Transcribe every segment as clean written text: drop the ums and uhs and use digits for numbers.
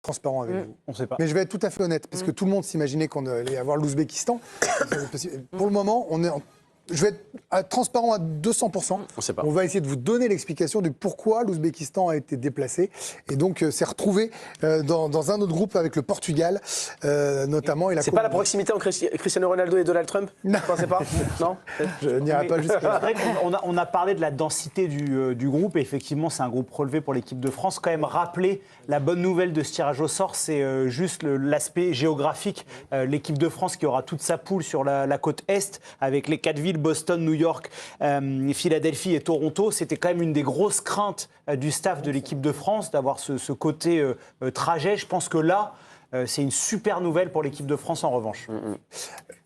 transparent avec vous. On ne sait pas. Mais je vais être tout à fait honnête, parce que tout le monde s'imaginait qu'on allait avoir l'Ouzbékistan. Pour le moment, je vais être transparent à 200%. On sait pas. On va essayer de vous donner l'explication du pourquoi l'Ouzbékistan a été déplacé. Et donc, s'est retrouvé dans un autre groupe avec le Portugal, notamment. C'est pas la proximité entre Cristiano Ronaldo et Donald Trump? Non. Vous pensez pas? Non. Je n'irai pas jusqu'à là. C'est vrai qu'on a parlé de la densité du groupe, et effectivement, c'est un groupe relevé pour l'équipe de France. Quand même, rappeler la bonne nouvelle de ce tirage au sort, c'est juste l'aspect géographique. L'équipe de France qui aura toute sa poule sur la côte Est, avec les 4 villes, Boston, New York, Philadelphie et Toronto. C'était quand même une des grosses craintes du staff de l'équipe de France, d'avoir ce côté trajet. Je pense que là, c'est une super nouvelle pour l'équipe de France en revanche.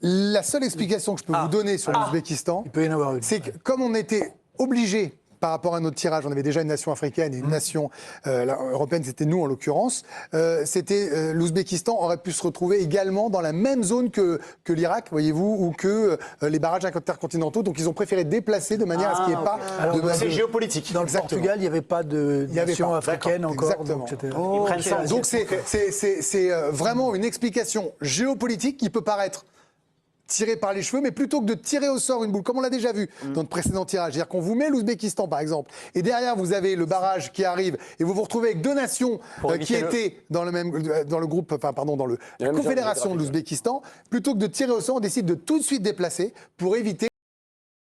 La seule explication que je peux vous donner sur l'Ouzbékistan, Il peut y en avoir une. c'est que comme on était obligé par rapport à notre tirage, on avait déjà une nation africaine et une nation européenne, c'était nous en l'occurrence, l'Ouzbékistan aurait pu se retrouver également dans la même zone que l'Irak, voyez-vous, ou que les barrages intercontinentaux. Donc ils ont préféré déplacer de manière à ce qu'il n'y ait pas de... C'est géopolitique. Dans le Portugal, il n'y avait pas de nation africaine encore. Exactement. Donc c'était- Ils prennent ça. Donc c'est vraiment une explication géopolitique qui peut paraître tirée par les cheveux, mais plutôt que de tirer au sort une boule, comme on l'a déjà vu dans le précédent tirage, c'est-à-dire qu'on vous met l'Ouzbékistan par exemple, et derrière vous avez le barrage qui arrive, et vous vous retrouvez avec deux nations qui étaient dans le groupe, enfin pardon, dans la confédération de l'Ouzbékistan, plutôt que de tirer au sort, on décide de tout de suite déplacer pour éviter